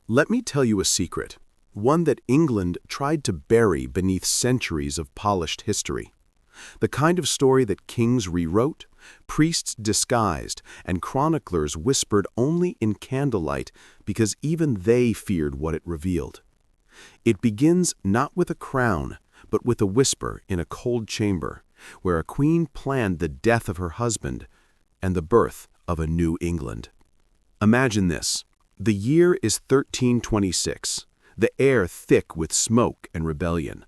Let me tell you a secret, one that England tried to bury beneath centuries of polished history. The kind of story that kings rewrote, priests disguised, and chroniclers whispered only in candlelight because even they feared what it revealed. It begins not with a crown, but with a whisper in a cold chamber, where a queen planned the death of her husband and the birth of a new England. Imagine this. The year is 1326, the air thick with smoke and rebellion.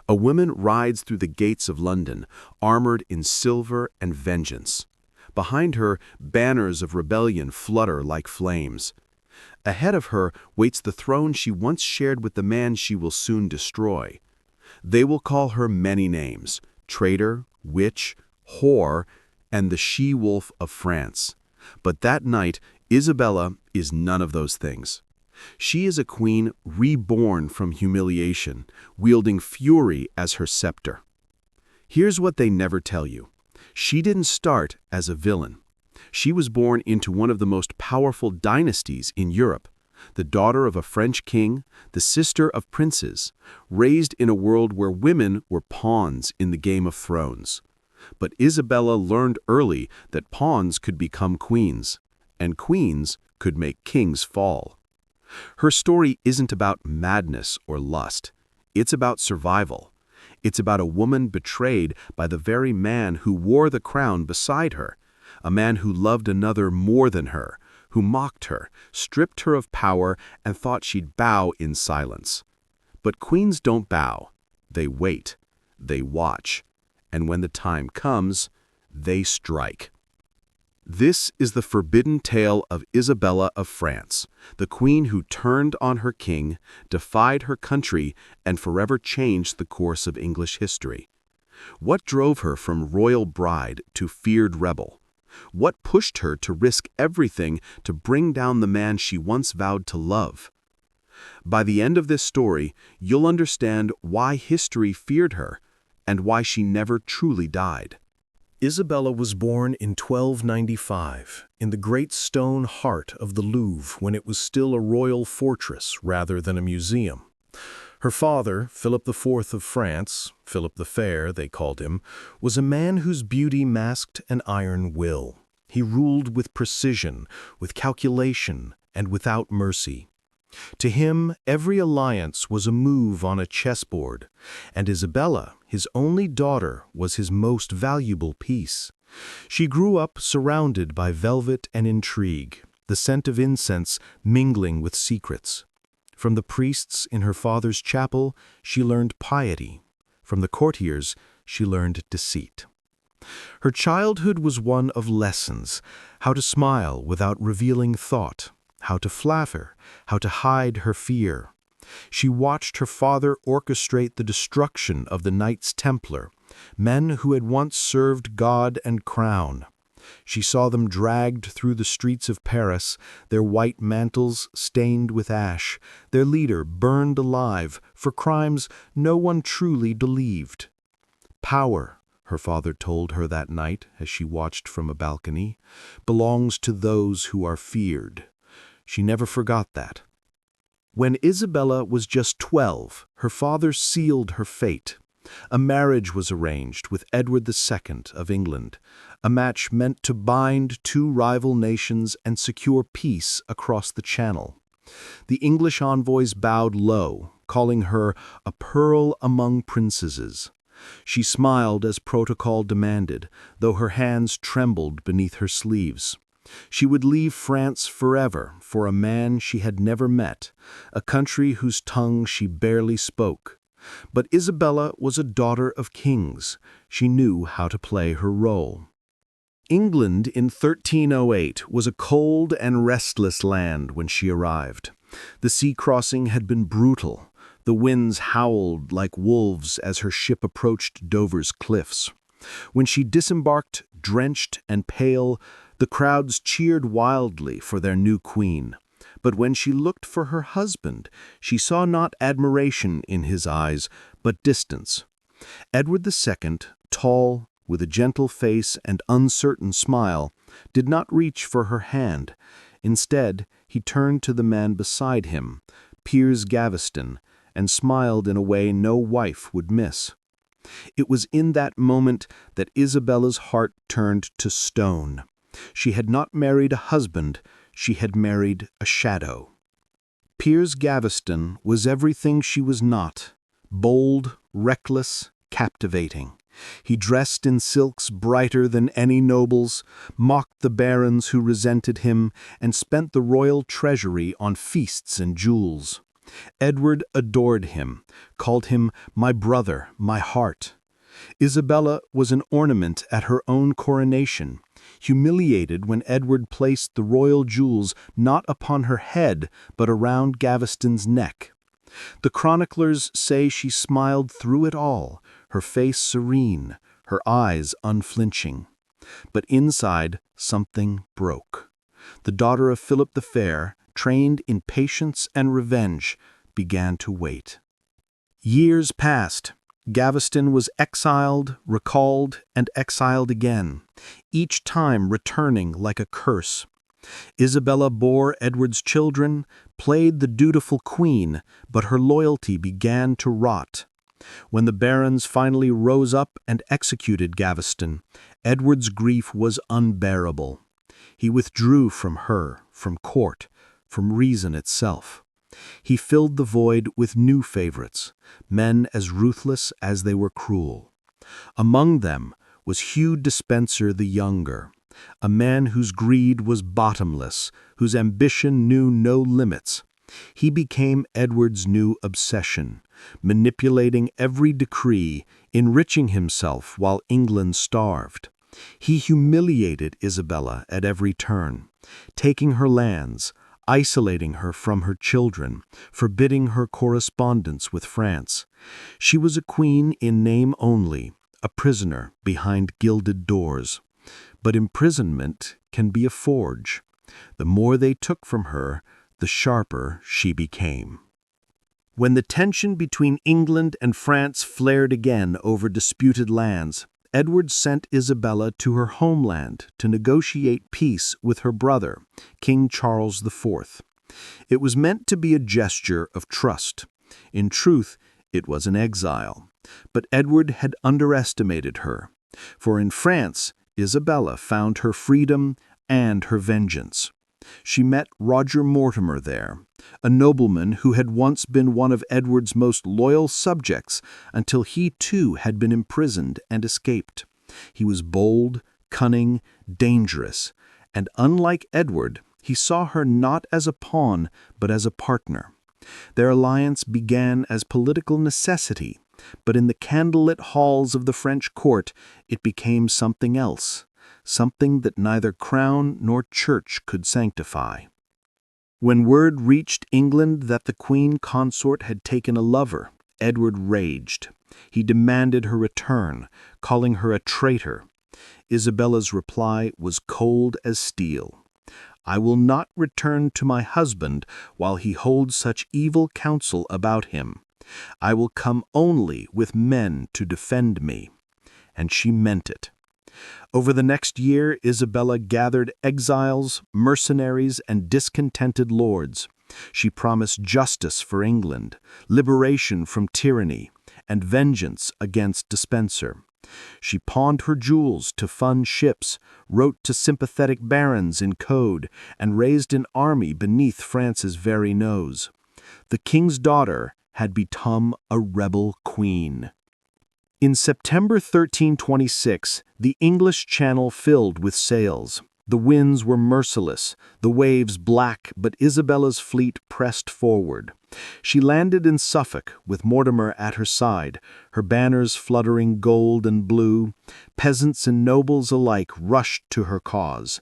A woman rides through the gates of London, armored in silver and vengeance. Behind her, banners of rebellion flutter like flames. Ahead of her waits the throne she once shared with the man she will soon destroy. They will call her many names: traitor, witch, whore, and the she-wolf of France. But that night, Isabella is none of those things. She is a queen reborn from humiliation, wielding fury as her scepter. Here's what they never tell you. She didn't start as a villain. She was born into one of the most powerful dynasties in Europe, the daughter of a French king, the sister of princes, raised in a world where women were pawns in the Game of Thrones. But Isabella learned early that pawns could become queens, and queens could make kings fall. Her story isn't about madness or lust. It's about survival. It's about a woman betrayed by the very man who wore the crown beside her, a man who loved another more than her, who mocked her, stripped her of power, and thought she'd bow in silence. But queens don't bow. They wait. They watch. And when the time comes, they strike. This is the forbidden tale of Isabella of France, the queen who turned on her king, defied her country, and forever changed the course of English history. What drove her from royal bride to feared rebel? What pushed her to risk everything to bring down the man she once vowed to love? By the end of this story, you'll understand why history feared her and why she never truly died. Isabella was born in 1295 in the great stone heart of the Louvre when it was still a royal fortress rather than a museum. Her father, Philip IV of France, Philip the Fair they called him, was a man whose beauty masked an iron will. He ruled with precision, with calculation, and without mercy. To him, every alliance was a move on a chessboard, and Isabella, his only daughter, was his most valuable piece. She grew up surrounded by velvet and intrigue, the scent of incense mingling with secrets. From the priests in her father's chapel, she learned piety. From the courtiers, she learned deceit. Her childhood was one of lessons: how to smile without revealing thought, how to flatter, how to hide her fear. She watched her father orchestrate the destruction of the Knights Templar, men who had once served God and crown. She saw them dragged through the streets of Paris, their white mantles stained with ash, their leader burned alive for crimes no one truly believed. Power, her father told her that night as she watched from a balcony, belongs to those who are feared. She never forgot that. When Isabella was just 12, her father sealed her fate. A marriage was arranged with Edward II of England, a match meant to bind two rival nations and secure peace across the Channel. The English envoys bowed low, calling her a pearl among princesses. She smiled as protocol demanded, though her hands trembled beneath her sleeves. She would leave France forever for a man she had never met, a country whose tongue she barely spoke. But Isabella was a daughter of kings. She knew how to play her role. England in 1308 was a cold and restless land when she arrived. The sea crossing had been brutal. The winds howled like wolves as her ship approached Dover's cliffs. When she disembarked, drenched and pale, the crowds cheered wildly for their new queen. But when she looked for her husband, she saw not admiration in his eyes, but distance. Edward II, tall, with a gentle face and uncertain smile, did not reach for her hand. Instead, he turned to the man beside him, Piers Gaveston, and smiled in a way no wife would miss. It was in that moment that Isabella's heart turned to stone. She had not married a husband, she had married a shadow. Piers Gaveston was everything she was not: bold, reckless, captivating. He dressed in silks brighter than any nobles, mocked the barons who resented him, and spent the royal treasury on feasts and jewels. Edward adored him, called him my brother, my heart. Isabella was an ornament at her own coronation, humiliated when Edward placed the royal jewels not upon her head but around Gaveston's neck. The chroniclers say she smiled through it all, her face serene, her eyes unflinching. But inside, something broke. The daughter of Philip the Fair, trained in patience and revenge, began to wait. Years passed. Gaveston was exiled, recalled, and exiled again, each time returning like a curse. Isabella bore Edward's children, played the dutiful queen, but her loyalty began to rot. When the barons finally rose up and executed Gaveston, Edward's grief was unbearable. He withdrew from her, from court, from reason itself. He filled the void with new favorites, men as ruthless as they were cruel. Among them was Hugh Despenser the Younger, a man whose greed was bottomless, whose ambition knew no limits. He became Edward's new obsession, manipulating every decree, enriching himself while England starved. He humiliated Isabella at every turn, taking her lands, isolating her from her children, forbidding her correspondence with France. She was a queen in name only, a prisoner behind gilded doors. But imprisonment can be a forge. The more they took from her, the sharper she became. When the tension between England and France flared again over disputed lands, Edward sent Isabella to her homeland to negotiate peace with her brother, King Charles IV. It was meant to be a gesture of trust. In truth, it was an exile. But Edward had underestimated her, for in France, Isabella found her freedom and her vengeance. She met Roger Mortimer there, a nobleman who had once been one of Edward's most loyal subjects until he too had been imprisoned and escaped. He was bold, cunning, dangerous, and unlike Edward, he saw her not as a pawn but as a partner. Their alliance began as political necessity, but in the candlelit halls of the French court it became something else, something that neither crown nor church could sanctify. When word reached England that the queen consort had taken a lover, Edward raged. He demanded her return, calling her a traitor. Isabella's reply was cold as steel. "I will not return to my husband while he holds such evil counsel about him. I will come only with men to defend me." And she meant it. Over the next year, Isabella gathered exiles, mercenaries, and discontented lords. She promised justice for England, liberation from tyranny, and vengeance against Despenser. She pawned her jewels to fund ships, wrote to sympathetic barons in code, and raised an army beneath France's very nose. The king's daughter had become a rebel queen. In September 1326, the English Channel filled with sails. The winds were merciless, the waves black, but Isabella's fleet pressed forward. She landed in Suffolk with Mortimer at her side, her banners fluttering gold and blue. Peasants and nobles alike rushed to her cause.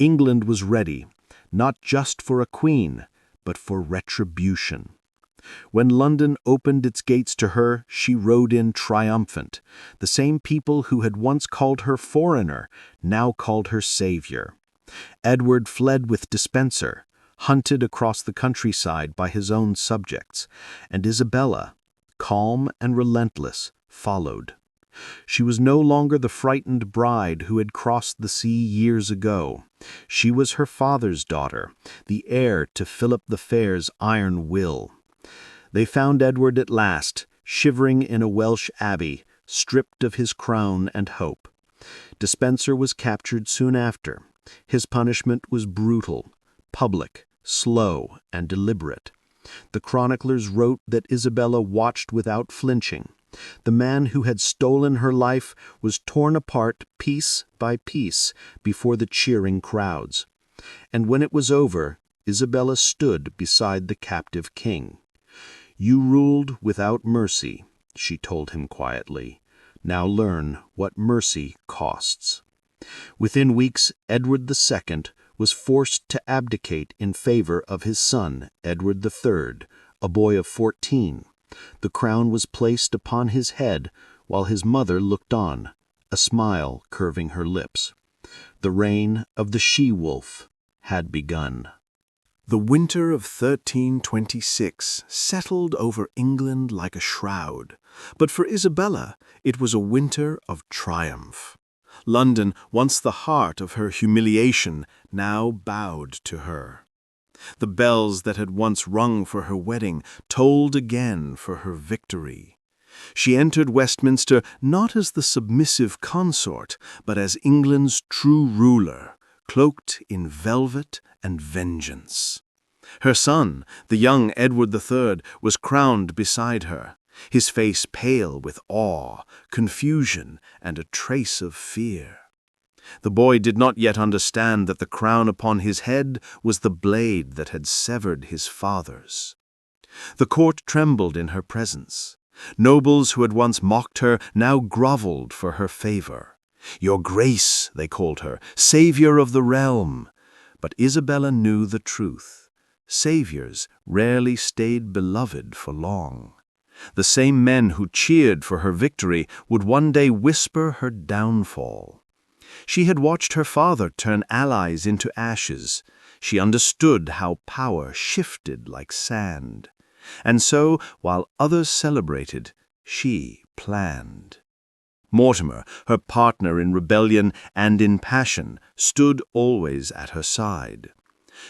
England was ready, not just for a queen, but for retribution. When London opened its gates to her, she rode in triumphant. The same people who had once called her foreigner now called her savior. Edward fled with Despenser, hunted across the countryside by his own subjects, and Isabella, calm and relentless, followed. She was no longer the frightened bride who had crossed the sea years ago. She was her father's daughter, the heir to Philip the Fair's iron will. They found Edward at last, shivering in a Welsh abbey, stripped of his crown and hope. Despenser was captured soon after. His punishment was brutal, public, slow, and deliberate. The chroniclers wrote that Isabella watched without flinching. The man who had stolen her life was torn apart piece by piece before the cheering crowds. And when it was over, Isabella stood beside the captive king. "You ruled without mercy," she told him quietly. "Now learn what mercy costs." Within weeks, Edward II was forced to abdicate in favor of his son, Edward III, a boy of 14. The crown was placed upon his head while his mother looked on, a smile curving her lips. The reign of the she-wolf had begun. The winter of 1326 settled over England like a shroud, but for Isabella it was a winter of triumph. London, once the heart of her humiliation, now bowed to her. The bells that had once rung for her wedding tolled again for her victory. She entered Westminster not as the submissive consort, but as England's true ruler, cloaked in velvet and vengeance. Her son, the young Edward III, was crowned beside her, his face pale with awe, confusion, and a trace of fear. The boy did not yet understand that the crown upon his head was the blade that had severed his father's. The court trembled in her presence. Nobles who had once mocked her now groveled for her favor. "Your Grace," they called her, "savior of the realm." But Isabella knew the truth. Saviors rarely stayed beloved for long. The same men who cheered for her victory would one day whisper her downfall. She had watched her father turn allies into ashes. She understood how power shifted like sand. And so, while others celebrated, she planned. Mortimer, her partner in rebellion and in passion, stood always at her side.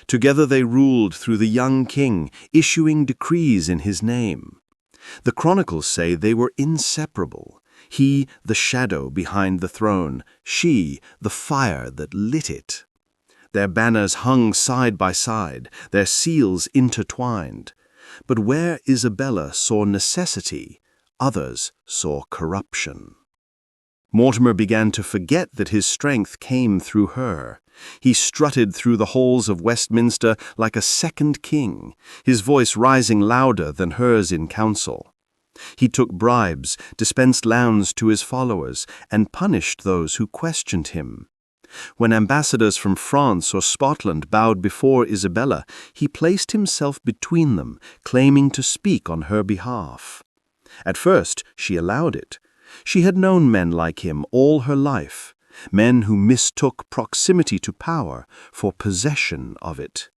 Together they ruled through the young king, issuing decrees in his name. The chronicles say they were inseparable. He, the shadow behind the throne, she, the fire that lit it. Their banners hung side by side, their seals intertwined. But where Isabella saw necessity, others saw corruption. Mortimer began to forget that his strength came through her. He strutted through the halls of Westminster like a second king, his voice rising louder than hers in council. He took bribes, dispensed lands to his followers, and punished those who questioned him. When ambassadors from France or Scotland bowed before Isabella, he placed himself between them, claiming to speak on her behalf. At first, she allowed it. She had known men like him all her life, men who mistook proximity to power for possession of it.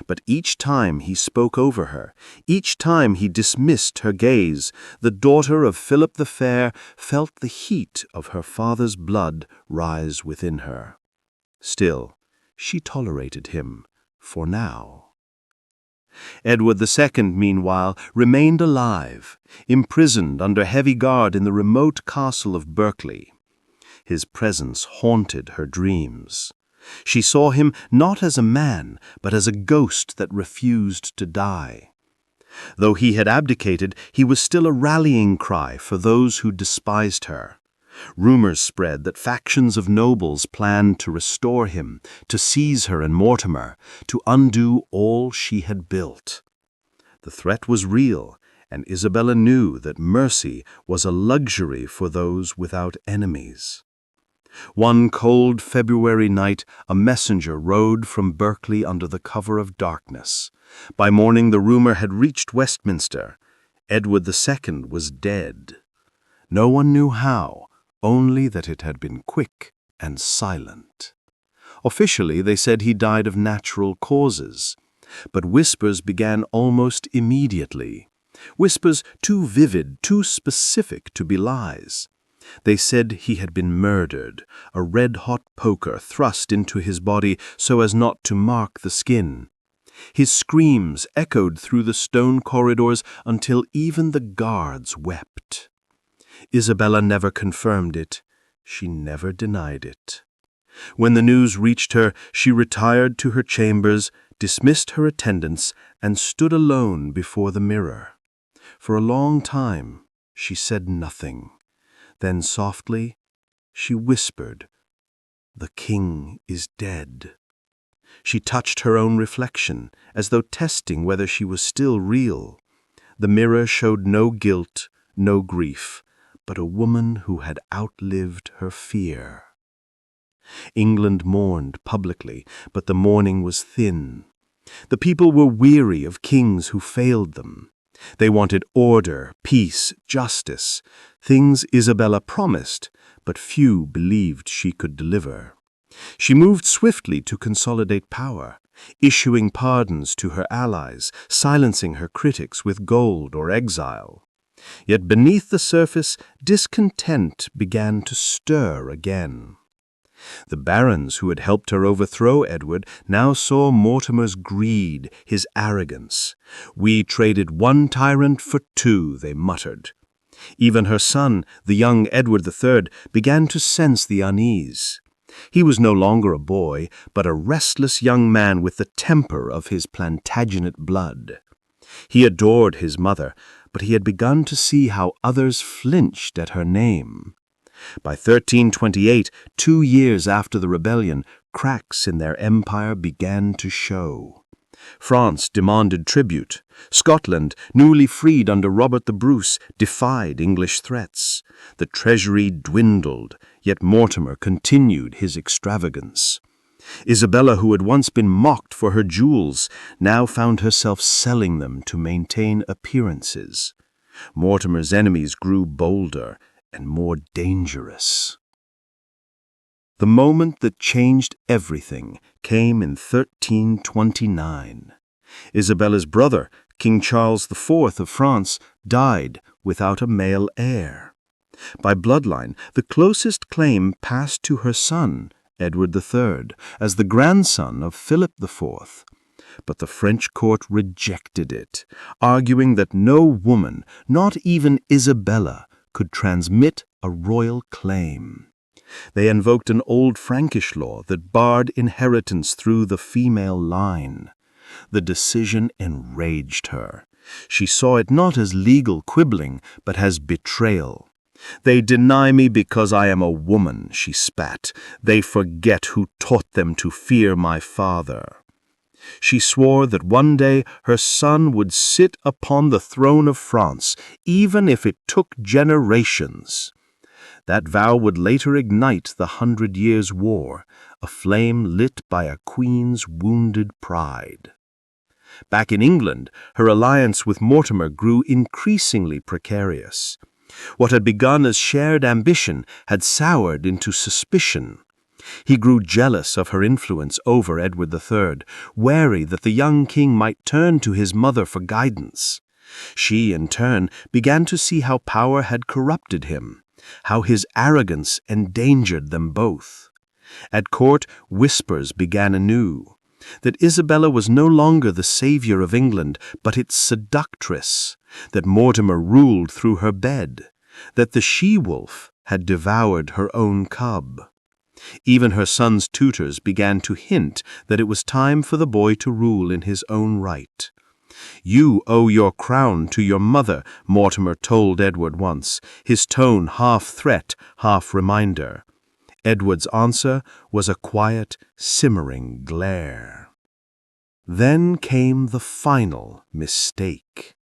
But each time he spoke over her, each time he dismissed her gaze, the daughter of Philip the Fair felt the heat of her father's blood rise within her. Still, she tolerated him, for now. Edward II, meanwhile, remained alive, imprisoned under heavy guard in the remote castle of Berkeley. His presence haunted her dreams. She saw him not as a man, but as a ghost that refused to die. Though he had abdicated, he was still a rallying cry for those who despised her. Rumors spread that factions of nobles planned to restore him, to seize her and Mortimer, to undo all she had built. The threat was real, and Isabella knew that mercy was a luxury for those without enemies. One cold February night, a messenger rode from Berkeley under the cover of darkness. By morning, the rumor had reached Westminster. Edward II was dead. No one knew how, only that it had been quick and silent. Officially, they said he died of natural causes, but whispers began almost immediately. Whispers too vivid, too specific to be lies. They said he had been murdered, a red-hot poker thrust into his body so as not to mark the skin. His screams echoed through the stone corridors until even the guards wept. Isabella never confirmed it. She never denied it. When the news reached her, she retired to her chambers, dismissed her attendants, and stood alone before the mirror. For a long time, she said nothing. Then softly, she whispered, "The king is dead." She touched her own reflection, as though testing whether she was still real. The mirror showed no guilt, no grief, but a woman who had outlived her fear. England mourned publicly, but the mourning was thin. The people were weary of kings who failed them. They wanted order, peace, justice, things Isabella promised, but few believed she could deliver. She moved swiftly to consolidate power, issuing pardons to her allies, silencing her critics with gold or exile. Yet beneath the surface, discontent began to stir again. The barons who had helped her overthrow Edward now saw Mortimer's greed, his arrogance. "We traded one tyrant for two," they muttered. Even her son, the young Edward III, began to sense the unease. He was no longer a boy, but a restless young man with the temper of his Plantagenet blood. He adored his mother, but he had begun to see how others flinched at her name. By 1328, 2 years after the rebellion, cracks in their empire began to show. France demanded tribute. Scotland, newly freed under Robert the Bruce, defied English threats. The treasury dwindled, yet Mortimer continued his extravagance. Isabella, who had once been mocked for her jewels, now found herself selling them to maintain appearances. Mortimer's enemies grew bolder and more dangerous. The moment that changed everything came in 1329. Isabella's brother, King Charles IV of France, died without a male heir. By bloodline, the closest claim passed to her son, Edward III, as the grandson of Philip IV. But the French court rejected it, arguing that no woman, not even Isabella, could transmit a royal claim. They invoked an old Frankish law that barred inheritance through the female line. The decision enraged her. She saw it not as legal quibbling, but as betrayal. "They deny me because I am a woman," she spat. "They forget who taught them to fear my father." She swore that one day her son would sit upon the throne of France, even if it took generations. That vow would later ignite the 100 Years' War, a flame lit by a queen's wounded pride. Back in England, her alliance with Mortimer grew increasingly precarious. What had begun as shared ambition had soured into suspicion. He grew jealous of her influence over Edward III, wary that the young king might turn to his mother for guidance. She, in turn, began to see how power had corrupted him, how his arrogance endangered them both. At court, whispers began anew, that Isabella was no longer the savior of England, but its seductress, that Mortimer ruled through her bed, that the she-wolf had devoured her own cub. Even her son's tutors began to hint that it was time for the boy to rule in his own right. "You owe your crown to your mother," Mortimer told Edward once, his tone half threat, half reminder. Edward's answer was a quiet, simmering glare. Then came the final mistake.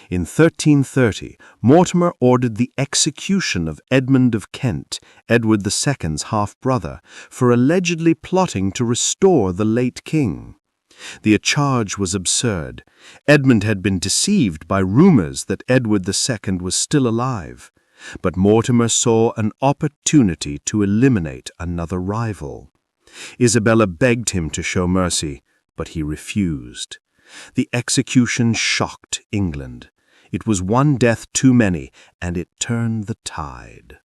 In 1330, Mortimer ordered the execution of Edmund of Kent, Edward II's half-brother, for allegedly plotting to restore the late king. The charge was absurd. Edmund had been deceived by rumors that Edward II was still alive, but Mortimer saw an opportunity to eliminate another rival. Isabella begged him to show mercy, but he refused. The execution shocked England. It was one death too many, and it turned the tide.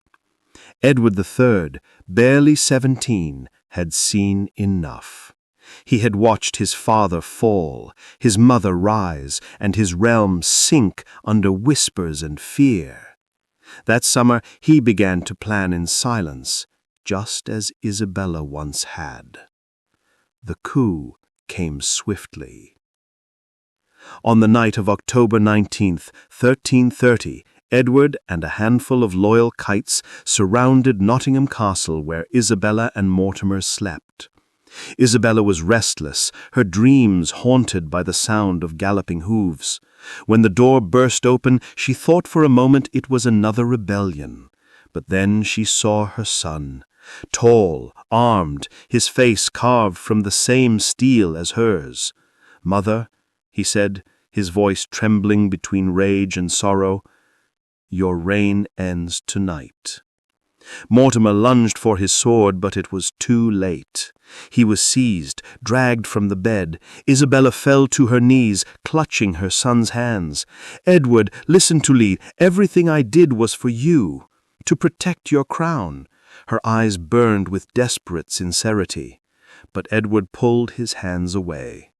Edward III, barely 17, had seen enough. He had watched his father fall, his mother rise, and his realm sink under whispers and fear. That summer he began to plan in silence, just as Isabella once had. The coup came swiftly. On the night of October 19th, 1330, Edward and a handful of loyal kites surrounded Nottingham Castle where Isabella and Mortimer slept. Isabella was restless, her dreams haunted by the sound of galloping hooves. When the door burst open, she thought for a moment it was another rebellion. But then she saw her son, tall, armed, his face carved from the same steel as hers. "Mother," he said, his voice trembling between rage and sorrow, "your reign ends tonight." Mortimer lunged for his sword, but it was too late. He was seized, dragged from the bed. Isabella fell to her knees, clutching her son's hands. "Edward, listen to me. Everything I did was for you, to protect your crown." Her eyes burned with desperate sincerity. But Edward pulled his hands away.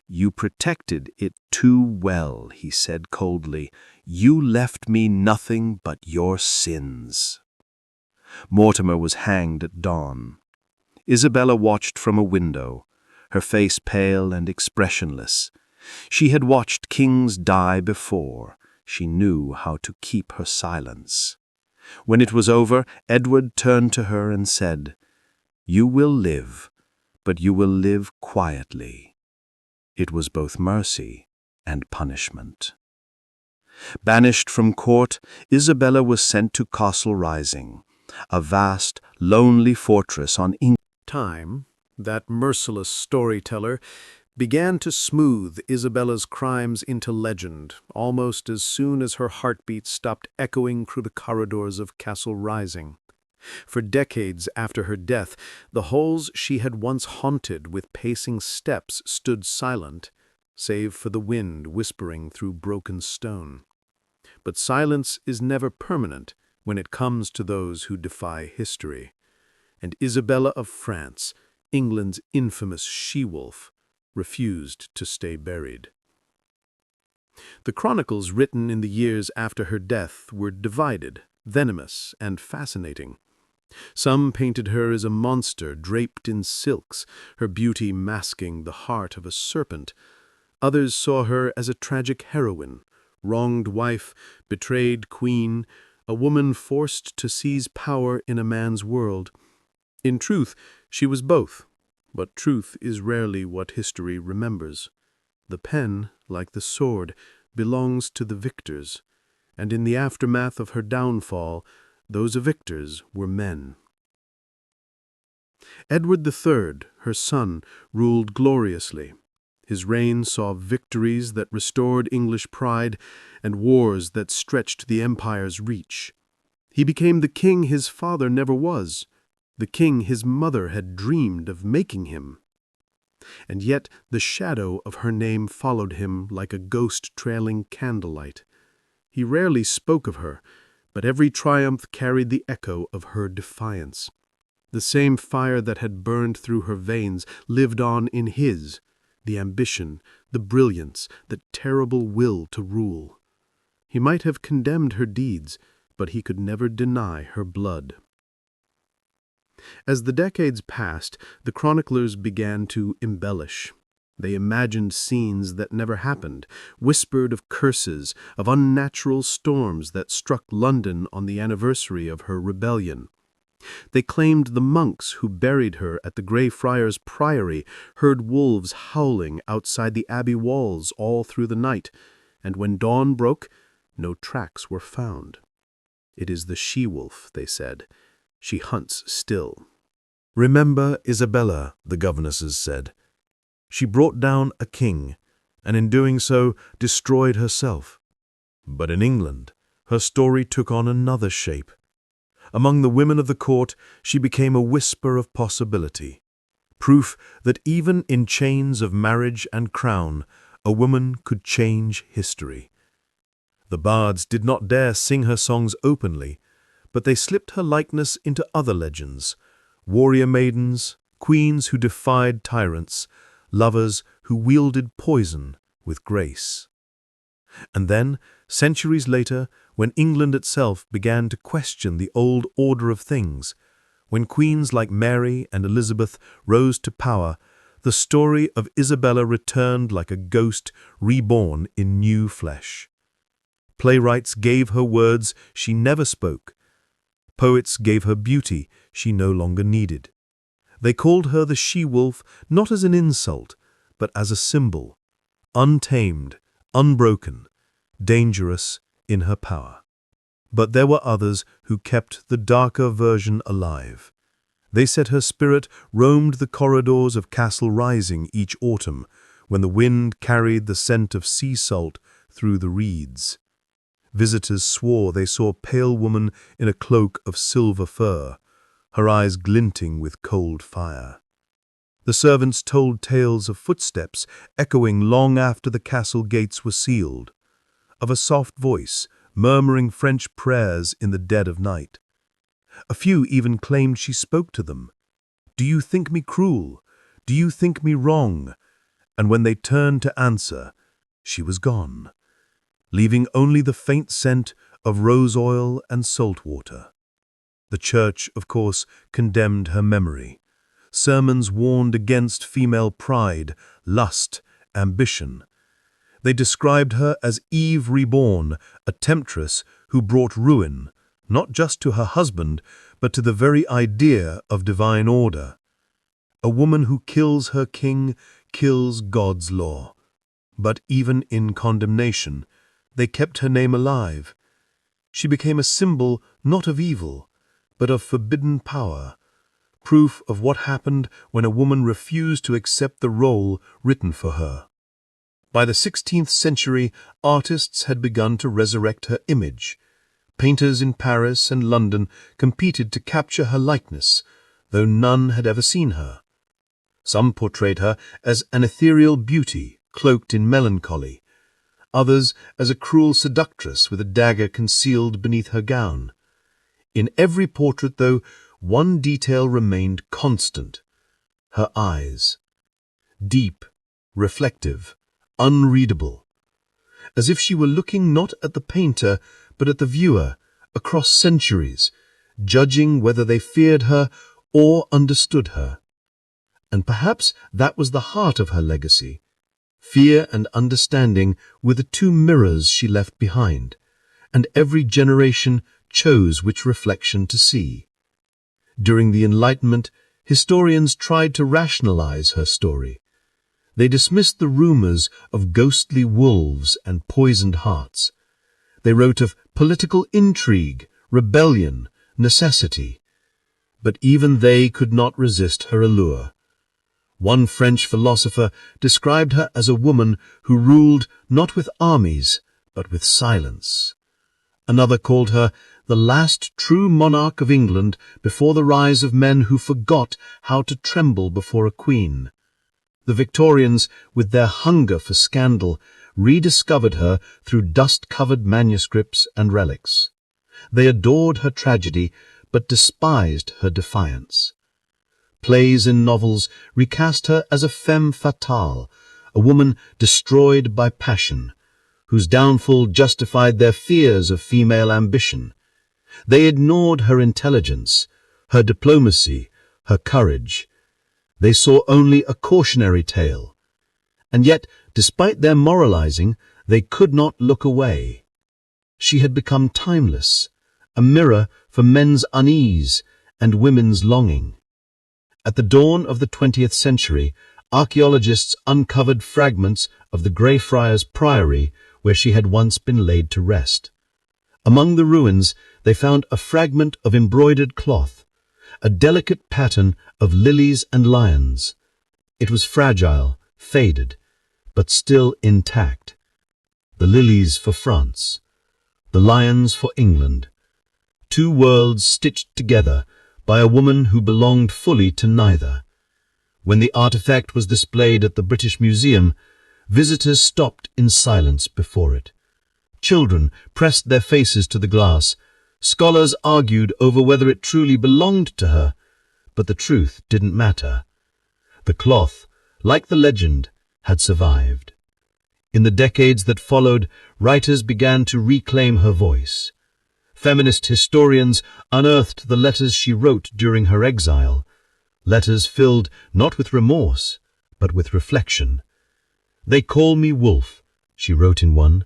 "You protected it too well," he said coldly. "You left me nothing but your sins." Mortimer was hanged at dawn. Isabella watched from a window, her face pale and expressionless. She had watched kings die before. She knew how to keep her silence. When it was over, Edward turned to her and said, "You will live, but you will live quietly." It was both mercy and punishment. Banished from court, Isabella was sent to Castle Rising, a vast, lonely fortress on England. Time, that merciless storyteller, began to smooth Isabella's crimes into legend almost as soon as her heartbeat stopped echoing through the corridors of Castle Rising. For decades after her death, the halls she had once haunted with pacing steps stood silent, save for the wind whispering through broken stone. But silence is never permanent when it comes to those who defy history. And Isabella of France, England's infamous she-wolf, refused to stay buried. The chronicles written in the years after her death were divided, venomous, and fascinating. Some painted her as a monster draped in silks, her beauty masking the heart of a serpent. Others saw her as a tragic heroine, wronged wife, betrayed queen, a woman forced to seize power in a man's world. In truth, she was both, but truth is rarely what history remembers. The pen, like the sword, belongs to the victors, and in the aftermath of her downfall, those victors were men. Edward III, her son, ruled gloriously. His reign saw victories that restored English pride and wars that stretched the empire's reach. He became the king his father never was, the king his mother had dreamed of making him. And yet the shadow of her name followed him like a ghost trailing candlelight. He rarely spoke of her, but every triumph carried the echo of her defiance. The same fire that had burned through her veins lived on in his, the ambition, the brilliance, the terrible will to rule. He might have condemned her deeds, but he could never deny her blood. As the decades passed, the chroniclers began to embellish. They imagined scenes that never happened, whispered of curses, of unnatural storms that struck London on the anniversary of her rebellion. They claimed the monks who buried her at the Grey Friars' Priory heard wolves howling outside the abbey walls all through the night, and when dawn broke, no tracks were found. "It is the she-wolf," they said. "She hunts still." "Remember Isabella," the governesses said. "She brought down a king, and in doing so destroyed herself." But in England, her story took on another shape. Among the women of the court, she became a whisper of possibility, proof that even in chains of marriage and crown, a woman could change history. The bards did not dare sing her songs openly, but they slipped her likeness into other legends: warrior maidens, queens who defied tyrants, lovers who wielded poison with grace. And then, centuries later, when England itself began to question the old order of things, when queens like Mary and Elizabeth rose to power, the story of Isabella returned like a ghost reborn in new flesh. Playwrights gave her words she never spoke. Poets gave her beauty she no longer needed. They called her the she-wolf not as an insult, but as a symbol, untamed, unbroken, dangerous in her power. But there were others who kept the darker version alive. They said her spirit roamed the corridors of Castle Rising each autumn, when the wind carried the scent of sea salt through the reeds. Visitors swore they saw a pale woman in a cloak of silver fur, her eyes glinting with cold fire. The servants told tales of footsteps echoing long after the castle gates were sealed, of a soft voice murmuring French prayers in the dead of night. A few even claimed she spoke to them. "Do you think me cruel? Do you think me wrong?" And when they turned to answer, she was gone, leaving only the faint scent of rose oil and salt water. The church, of course, condemned her memory. Sermons warned against female pride, lust, ambition. They described her as Eve reborn, a temptress who brought ruin, not just to her husband, but to the very idea of divine order. A woman who kills her king kills God's law. But even in condemnation, they kept her name alive. She became a symbol not of evil, but of forbidden power, proof of what happened when a woman refused to accept the role written for her. By the 16th century, artists had begun to resurrect her image. Painters in Paris and London competed to capture her likeness, though none had ever seen her. Some portrayed her as an ethereal beauty cloaked in melancholy, others as a cruel seductress with a dagger concealed beneath her gown. In every portrait, though, one detail remained constant: her eyes. Deep, reflective, unreadable, as if she were looking not at the painter, but at the viewer, across centuries, judging whether they feared her or understood her. And perhaps that was the heart of her legacy. Fear and understanding were the two mirrors she left behind, and every generation chose which reflection to see. During the Enlightenment, historians tried to rationalize her story. They dismissed the rumors of ghostly wolves and poisoned hearts. They wrote of political intrigue, rebellion, necessity. But even they could not resist her allure. One French philosopher described her as a woman who ruled not with armies, but with silence. Another called her the last true monarch of England before the rise of men who forgot how to tremble before a queen. The Victorians, with their hunger for scandal, rediscovered her through dust-covered manuscripts and relics. They adored her tragedy, but despised her defiance. Plays and novels recast her as a femme fatale, a woman destroyed by passion, whose downfall justified their fears of female ambition. They ignored her intelligence, her diplomacy, her courage. They saw only a cautionary tale. And yet, despite their moralizing, they could not look away. She had become timeless, a mirror for men's unease and women's longing. At the dawn of the 20th century, archaeologists uncovered fragments of the Greyfriars Priory where she had once been laid to rest. Among the ruins, they found a fragment of embroidered cloth, a delicate pattern of lilies and lions. It was fragile, faded, but still intact. The lilies for France, the lions for England. Two worlds stitched together by a woman who belonged fully to neither. When the artifact was displayed at the British Museum, visitors stopped in silence before it. Children pressed their faces to the glass, Scholars argued over whether it truly belonged to her, but the truth didn't matter. The cloth, like the legend, had survived. In the decades that followed, writers began to reclaim her voice. Feminist historians unearthed the letters she wrote during her exile, letters filled not with remorse, but with reflection. "They call me wolf," she wrote in one,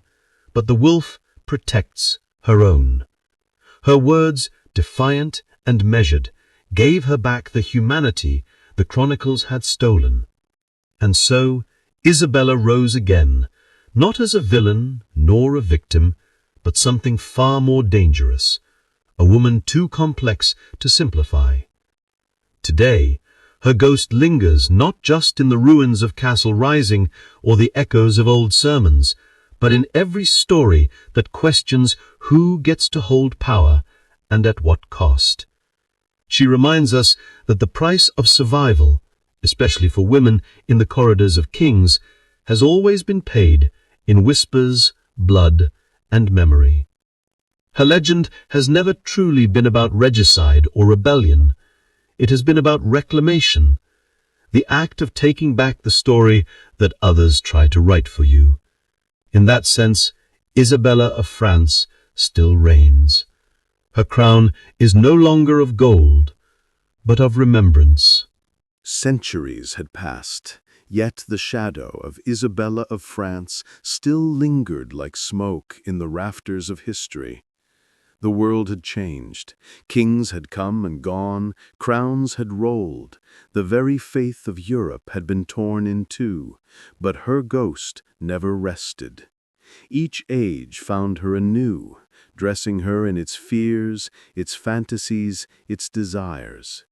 "but the wolf protects her own." Her words, defiant and measured, gave her back the humanity the chronicles had stolen. And so, Isabella rose again, not as a villain nor a victim, but something far more dangerous, a woman too complex to simplify. Today, her ghost lingers not just in the ruins of Castle Rising or the echoes of old sermons, but in every story that questions who gets to hold power and at what cost. She reminds us that the price of survival, especially for women in the corridors of kings, has always been paid in whispers, blood, and memory. Her legend has never truly been about regicide or rebellion. It has been about reclamation, the act of taking back the story that others try to write for you. In that sense, Isabella of France still reigns. Her crown is no longer of gold, but of remembrance. Centuries had passed, yet the shadow of Isabella of France still lingered like smoke in the rafters of history. The world had changed. Kings had come and gone, crowns had rolled. The very faith of Europe had been torn in two, but her ghost never rested. Each age found her anew, dressing her in its fears, its fantasies, its desires.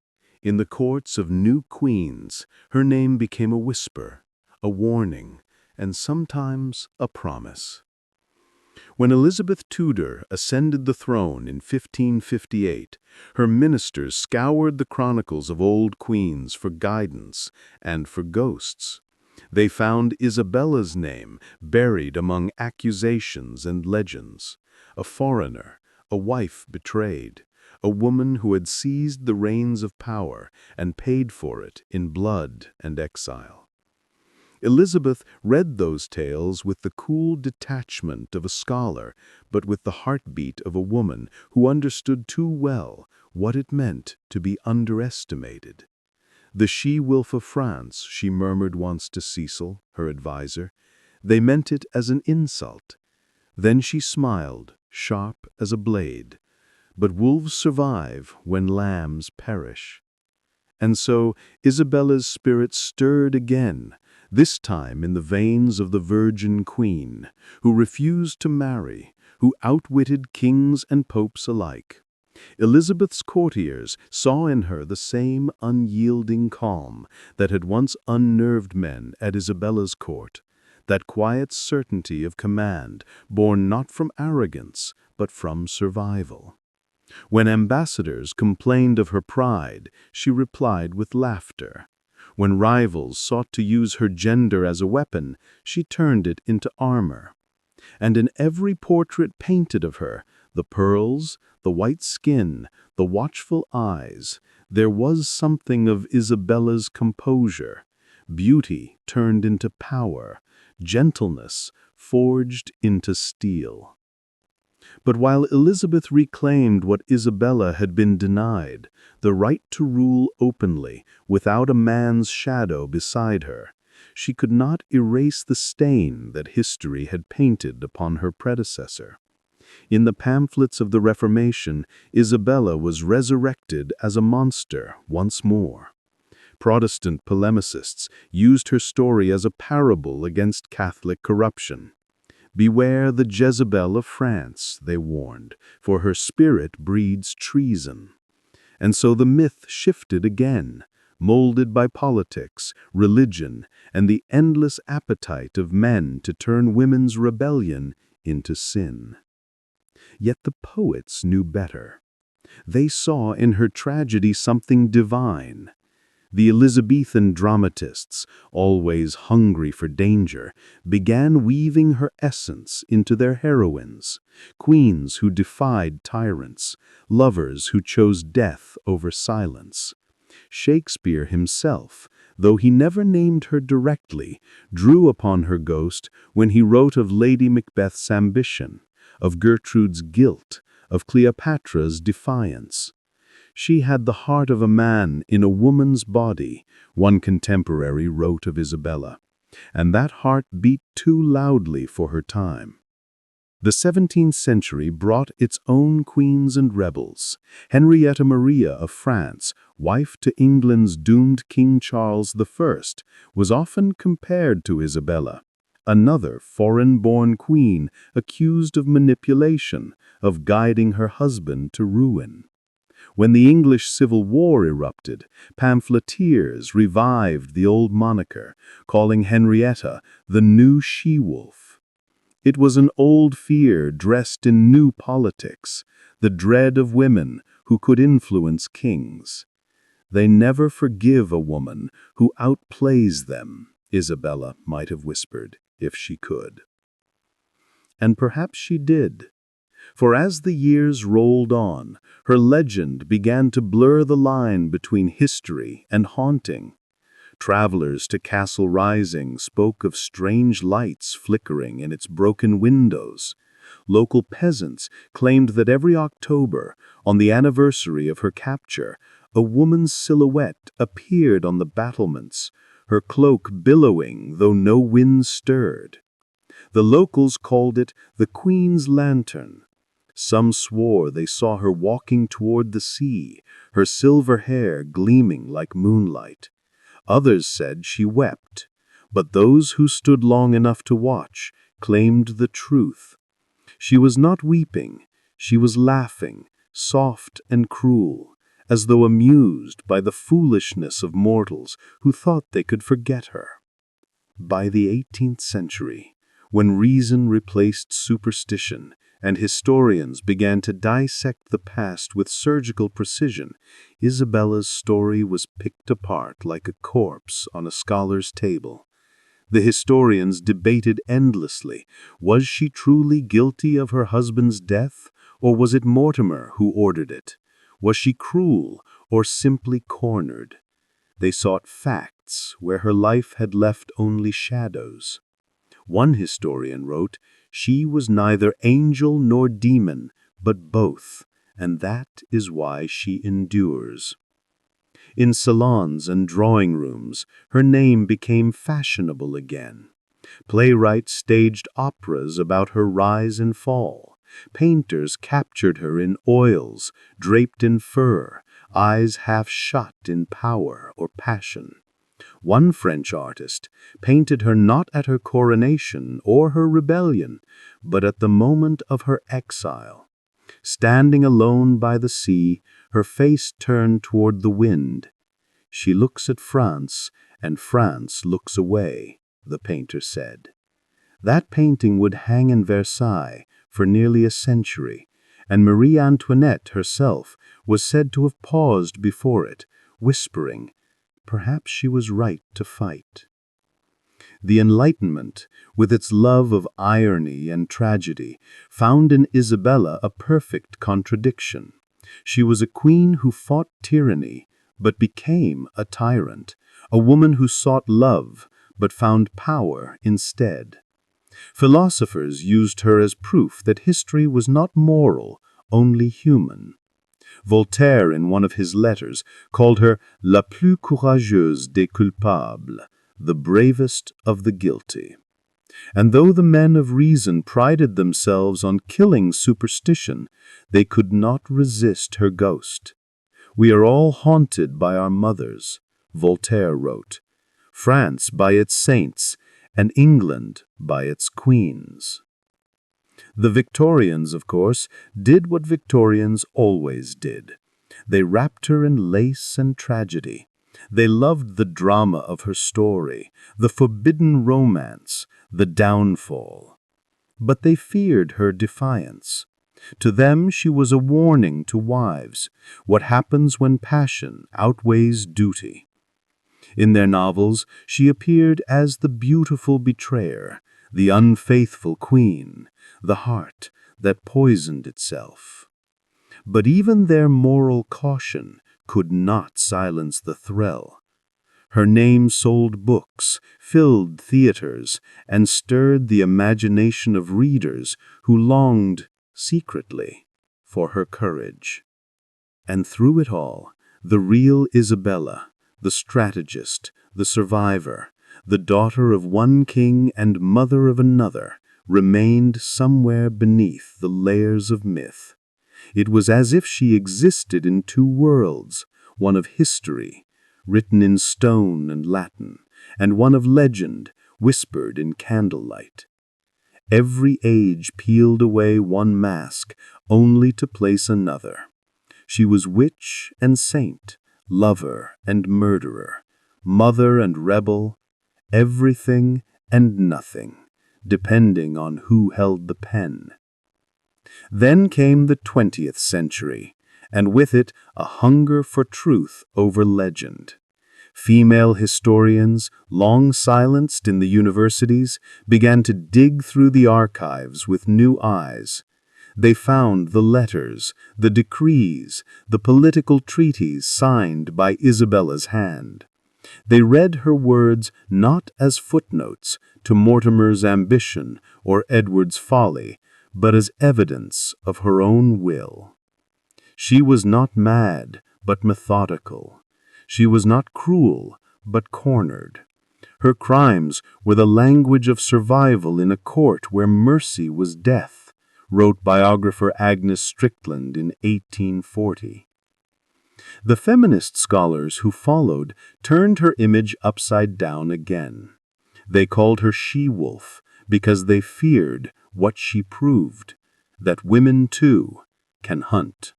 In the courts of new queens, her name became a whisper, a warning, and sometimes a promise. When Elizabeth Tudor ascended the throne in 1558, her ministers scoured the chronicles of old queens for guidance and for ghosts. They found Isabella's name buried among accusations and legends, a foreigner, a wife betrayed, a woman who had seized the reins of power and paid for it in blood and exile. Elizabeth read those tales with the cool detachment of a scholar, but with the heartbeat of a woman who understood too well what it meant to be underestimated. "The she-wolf of France," she murmured once to Cecil, her adviser. "They meant it as an insult." Then she smiled, sharp as a blade. But wolves survive when lambs perish. And so Isabella's spirit stirred again, this time in the veins of the Virgin Queen, who refused to marry, who outwitted kings and popes alike. Elizabeth's courtiers saw in her the same unyielding calm that had once unnerved men at Isabella's court, that quiet certainty of command born not from arrogance, but from survival. When ambassadors complained of her pride, she replied with laughter. When rivals sought to use her gender as a weapon, she turned it into armor. And in every portrait painted of her, the pearls, the white skin, the watchful eyes, there was something of Isabella's composure, beauty turned into power, gentleness forged into steel. But while Elizabeth reclaimed what Isabella had been denied, the right to rule openly, without a man's shadow beside her, she could not erase the stain that history had painted upon her predecessor. In the pamphlets of the Reformation, Isabella was resurrected as a monster once more. Protestant polemicists used her story as a parable against Catholic corruption. "Beware the Jezebel of France," they warned, "for her spirit breeds treason." And so the myth shifted again, molded by politics, religion, and the endless appetite of men to turn women's rebellion into sin. Yet the poets knew better. They saw in her tragedy something divine. The Elizabethan dramatists, always hungry for danger, began weaving her essence into their heroines, queens who defied tyrants, lovers who chose death over silence. Shakespeare himself, though he never named her directly, drew upon her ghost when he wrote of Lady Macbeth's ambition, of Gertrude's guilt, of Cleopatra's defiance. She had the heart of a man in a woman's body, one contemporary wrote of Isabella, and that heart beat too loudly for her time. The 17th century brought its own queens and rebels. Henrietta Maria of France, wife to England's doomed King Charles I, was often compared to Isabella, another foreign-born queen accused of manipulation, of guiding her husband to ruin. When the English Civil War erupted, pamphleteers revived the old moniker, calling Henrietta the new she-wolf. It was an old fear dressed in new politics, the dread of women who could influence kings. They never forgive a woman who outplays them, Isabella might have whispered, if she could. And perhaps she did. For as the years rolled on, her legend began to blur the line between history and haunting. Travelers to Castle Rising spoke of strange lights flickering in its broken windows. Local peasants claimed that every October, on the anniversary of her capture, a woman's silhouette appeared on the battlements, her cloak billowing though no wind stirred. The locals called it the Queen's Lantern. Some swore they saw her walking toward the sea, her silver hair gleaming like moonlight. Others said she wept, but those who stood long enough to watch claimed the truth. She was not weeping, she was laughing, soft and cruel, as though amused by the foolishness of mortals who thought they could forget her. By the 18th century, when reason replaced superstition, and historians began to dissect the past with surgical precision, Isabella's story was picked apart like a corpse on a scholar's table. The historians debated endlessly. Was she truly guilty of her husband's death, or was it Mortimer who ordered it? Was she cruel, or simply cornered? They sought facts where her life had left only shadows. One historian wrote, "She was neither angel nor demon, but both, and that is why she endures." In salons and drawing rooms, her name became fashionable again. Playwrights staged operas about her rise and fall. Painters captured her in oils, draped in fur, eyes half shut in power or passion. One French artist painted her not at her coronation or her rebellion, but at the moment of her exile. Standing alone by the sea, her face turned toward the wind. "She looks at France, and France looks away," the painter said. That painting would hang in Versailles for nearly a century, and Marie Antoinette herself was said to have paused before it, whispering, perhaps she was right to fight. The Enlightenment, with its love of irony and tragedy, found in Isabella a perfect contradiction. She was a queen who fought tyranny, but became a tyrant, a woman who sought love, but found power instead. Philosophers used her as proof that history was not moral, only human. Voltaire, in one of his letters, called her la plus courageuse des culpables, the bravest of the guilty. And though the men of reason prided themselves on killing superstition, they could not resist her ghost. "We are all haunted by our mothers," Voltaire wrote, "France by its saints, and England by its queens." The Victorians, of course, did what Victorians always did. They wrapped her in lace and tragedy. They loved the drama of her story, the forbidden romance, the downfall. But they feared her defiance. To them she was a warning to wives, what happens when passion outweighs duty. In their novels, she appeared as the beautiful betrayer, the unfaithful queen, the heart that poisoned itself. But even their moral caution could not silence the thrill. Her name sold books, filled theaters, and stirred the imagination of readers who longed, secretly, for her courage. And through it all, the real Isabella, the strategist, the survivor, the daughter of one king and mother of another, remained somewhere beneath the layers of myth. It was as if she existed in two worlds, one of history, written in stone and Latin, and one of legend, whispered in candlelight. Every age peeled away one mask, only to place another. She was witch and saint, lover and murderer, mother and rebel, everything and nothing, depending on who held the pen. Then came the 20th century, and with it a hunger for truth over legend. Female historians, long silenced in the universities, began to dig through the archives with new eyes. They found the letters, the decrees, the political treaties signed by Isabella's hand. They read her words not as footnotes to Mortimer's ambition or Edward's folly, but as evidence of her own will. She was not mad, but methodical. She was not cruel, but cornered. Her crimes were the language of survival in a court where mercy was death, wrote biographer Agnes Strickland in 1840. The feminist scholars who followed turned her image upside down again. They called her she-wolf because they feared what she proved, that women, too, can hunt.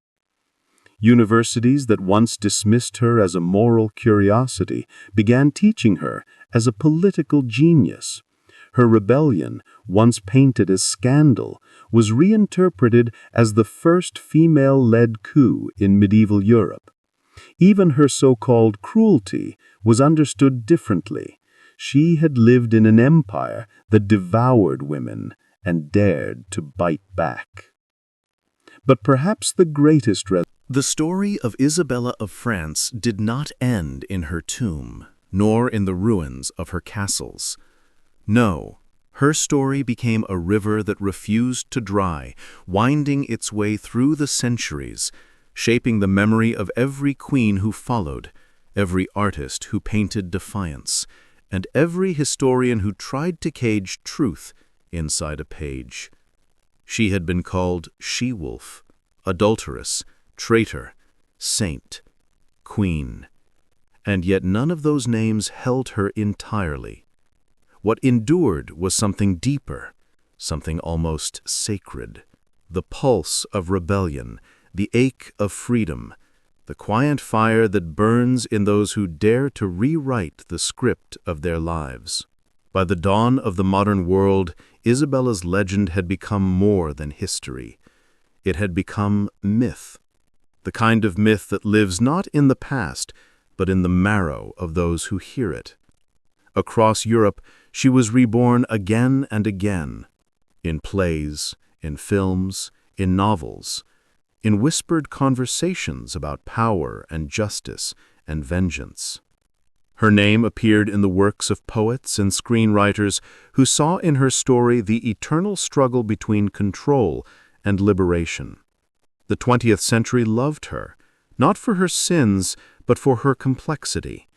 Universities that once dismissed her as a moral curiosity began teaching her as a political genius. Her rebellion, once painted as scandal, was reinterpreted as the first female-led coup in medieval Europe. Even her so-called cruelty was understood differently. She had lived in an empire that devoured women and dared to bite back. But perhaps the greatest The story of Isabella of France did not end in her tomb, nor in the ruins of her castles. No, her story became a river that refused to dry, winding its way through the centuries, shaping the memory of every queen who followed, every artist who painted defiance, and every historian who tried to cage truth inside a page. She had been called she-wolf, adulteress, traitor, saint, queen, and yet none of those names held her entirely. What endured was something deeper, something almost sacred, the pulse of rebellion, the ache of freedom, the quiet fire that burns in those who dare to rewrite the script of their lives. By the dawn of the modern world, Isabella's legend had become more than history. It had become myth, the kind of myth that lives not in the past, but in the marrow of those who hear it. Across Europe, she was reborn again and again, in plays, in films, in novels, in whispered conversations about power and justice and vengeance. Her name appeared in the works of poets and screenwriters who saw in her story the eternal struggle between control and liberation. The 20th century loved her, not for her sins, but for her complexity.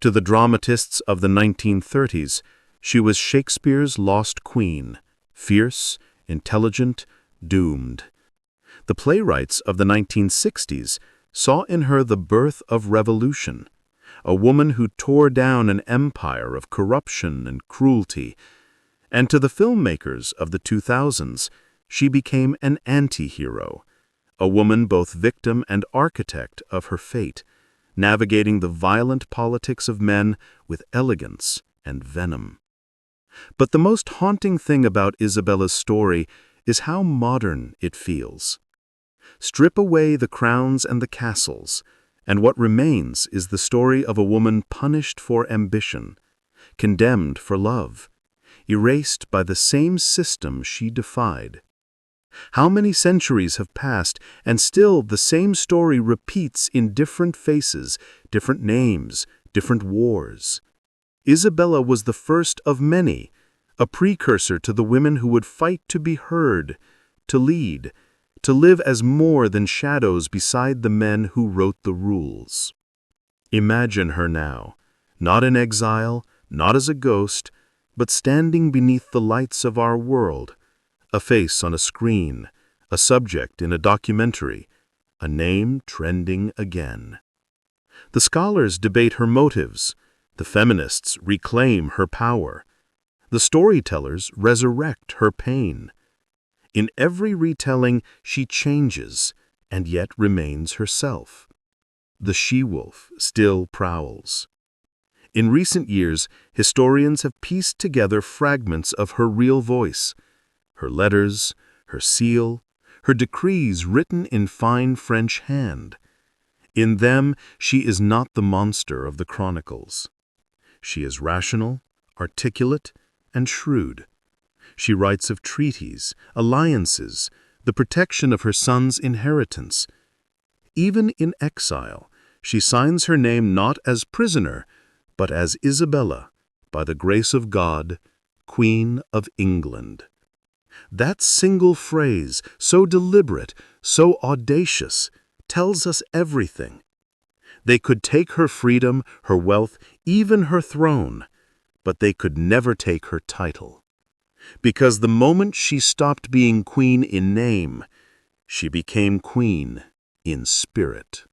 To the dramatists of the 1930s, she was Shakespeare's lost queen, fierce, intelligent, doomed. The playwrights of the 1960s saw in her the birth of revolution, a woman who tore down an empire of corruption and cruelty. And to the filmmakers of the 2000s, she became an anti-hero, a woman both victim and architect of her fate, navigating the violent politics of men with elegance and venom. But the most haunting thing about Isabella's story is how modern it feels. Strip away the crowns and the castles, And what remains is the story of a woman punished for ambition, condemned for love, erased by the same system she defied. How many centuries have passed, and still the same story repeats in different faces, different names, different wars. Isabella was the first of many, a precursor to the women who would fight to be heard, to lead, to live as more than shadows beside the men who wrote the rules. Imagine her now, not in exile, not as a ghost, but standing beneath the lights of our world, a face on a screen, a subject in a documentary, a name trending again. The scholars debate her motives, the feminists reclaim her power, the storytellers resurrect her pain. In every retelling, she changes, and yet remains herself. The she-wolf still prowls. In recent years, historians have pieced together fragments of her real voice, her letters, her seal, her decrees written in fine French hand. In them, she is not the monster of the chronicles. She is rational, articulate, and shrewd. She writes of treaties, alliances, the protection of her son's inheritance. Even in exile, she signs her name not as prisoner, but as Isabella, by the grace of God, Queen of England. That single phrase, so deliberate, so audacious, tells us everything. They could take her freedom, her wealth, even her throne, but they could never take her title. Because the moment she stopped being queen in name, she became queen in spirit.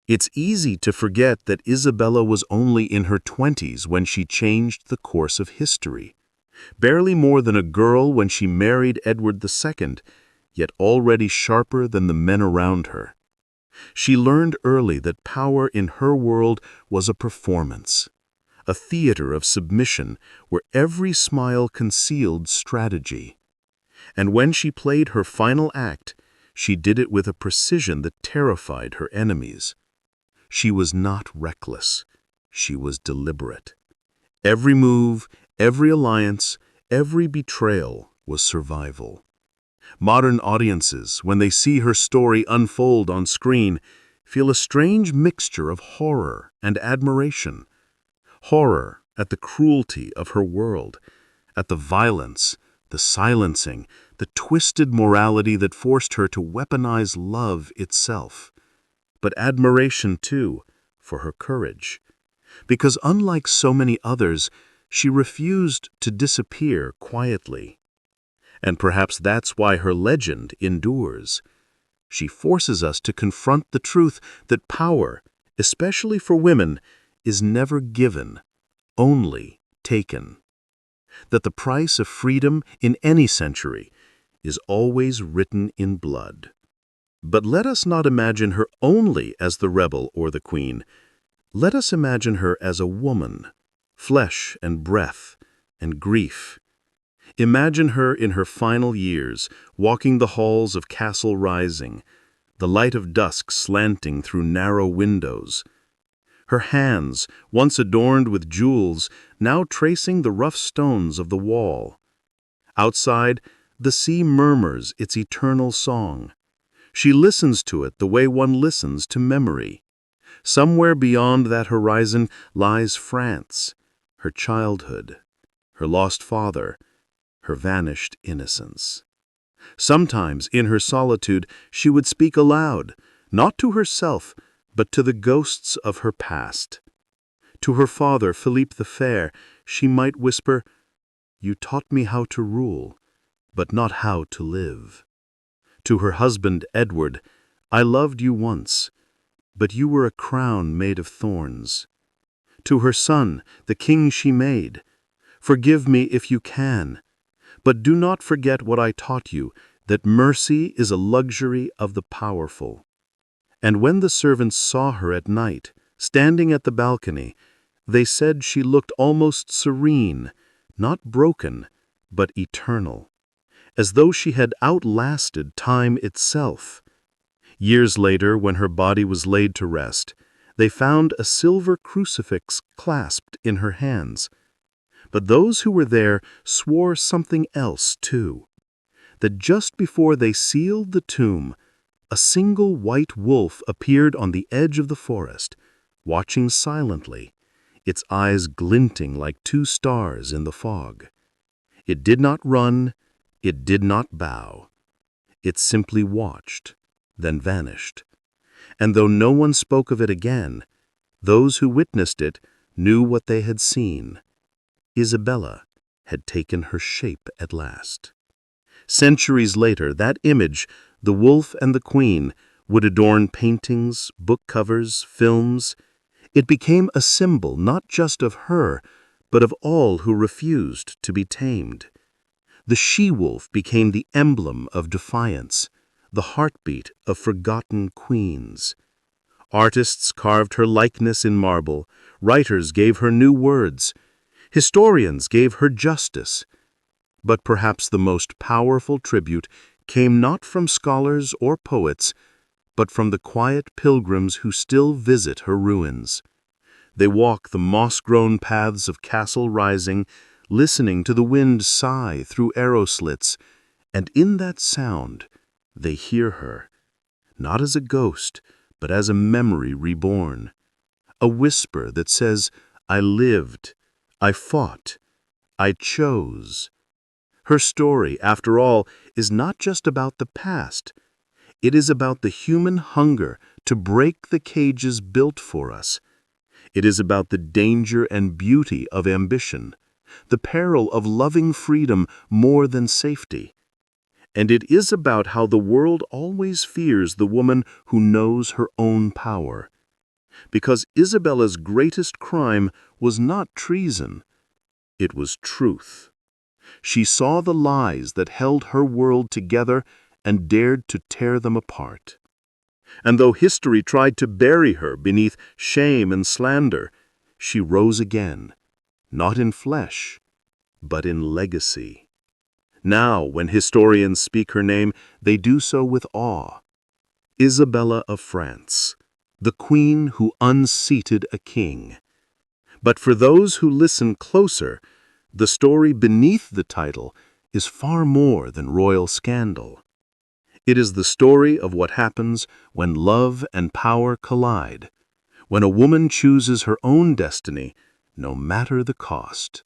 It's easy to forget that Isabella was only in her 20s when she changed the course of history. Barely more than a girl when she married Edward II, yet already sharper than the men around her. She learned early that power in her world was a performance, a theater of submission where every smile concealed strategy. And when she played her final act, she did it with a precision that terrified her enemies. She was not reckless. She was deliberate. Every move, every alliance, every betrayal was survival. Modern audiences, when they see her story unfold on screen, feel a strange mixture of horror and admiration. Horror at the cruelty of her world, at the violence, the silencing, the twisted morality that forced her to weaponize love itself. But admiration, too, for her courage. Because unlike so many others, she refused to disappear quietly. And perhaps that's why her legend endures. She forces us to confront the truth that power, especially for women, is never given, only taken. That the price of freedom in any century is always written in blood. But let us not imagine her only as the rebel or the queen. Let us imagine her as a woman, flesh and breath and grief. Imagine her in her final years, walking the halls of Castle Rising, the light of dusk slanting through narrow windows. Her hands, once adorned with jewels, now tracing the rough stones of the wall. Outside, the sea murmurs its eternal song. She listens to it the way one listens to memory. Somewhere beyond that horizon lies France, her childhood, her lost father, her vanished innocence. Sometimes, in her solitude, she would speak aloud, not to herself, but to the ghosts of her past. To her father, Philippe the Fair, she might whisper, "You taught me how to rule, but not how to live." To her husband, Edward, "I loved you once, but you were a crown made of thorns." To her son, the king she made, "Forgive me if you can, but do not forget what I taught you, that mercy is a luxury of the powerful." And when the servants saw her at night, standing at the balcony, they said she looked almost serene, not broken, but eternal, as though she had outlasted time itself. Years later, when her body was laid to rest, They found a silver crucifix clasped in her hands. But those who were there swore something else too, that just before they sealed the tomb, a single white wolf appeared on the edge of the forest, watching silently, its eyes glinting like two stars in the fog. It did not run, it did not bow. It simply watched, then vanished. And though no one spoke of it again, those who witnessed it knew what they had seen. Isabella had taken her shape at last. Centuries later, that image, the wolf and the queen, would adorn paintings, book covers, films. It became a symbol not just of her, but of all who refused to be tamed. The she-wolf became the emblem of defiance, the heartbeat of forgotten queens. Artists carved her likeness in marble, writers gave her new words, historians gave her justice. But perhaps the most powerful tribute came not from scholars or poets, but from the quiet pilgrims who still visit her ruins. They walk the moss-grown paths of Castle Rising, listening to the wind sigh through arrow slits, and in that sound they hear her, not as a ghost, but as a memory reborn. A whisper that says, "I lived, I fought, I chose." Her story, after all, is not just about the past. It is about the human hunger to break the cages built for us. It is about the danger and beauty of ambition, the peril of loving freedom more than safety. And it is about how the world always fears the woman who knows her own power. Because Isabella's greatest crime was not treason, it was truth. She saw the lies that held her world together and dared to tear them apart. And though history tried to bury her beneath shame and slander, she rose again, not in flesh, but in legacy. Now, when historians speak her name, they do so with awe. Isabella of France, the queen who unseated a king. But for those who listen closer, the story beneath the title is far more than royal scandal. It is the story of what happens when love and power collide, when a woman chooses her own destiny, no matter the cost.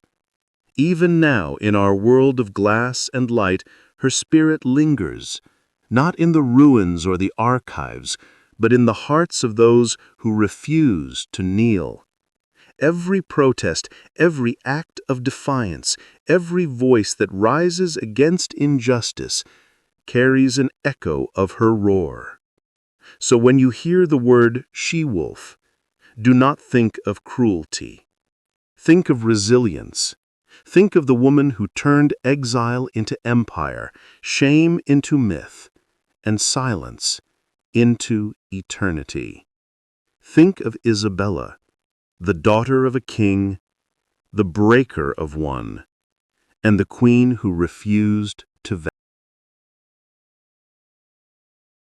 Even now, in our world of glass and light, her spirit lingers, not in the ruins or the archives, but in the hearts of those who refuse to kneel. Every protest, every act of defiance, every voice that rises against injustice carries an echo of her roar. So when you hear the word she-wolf, do not think of cruelty. Think of resilience. Think of the woman who turned exile into empire, shame into myth, and silence into eternity. Think of Isabella, the daughter of a king, the breaker of one, and the queen who refused to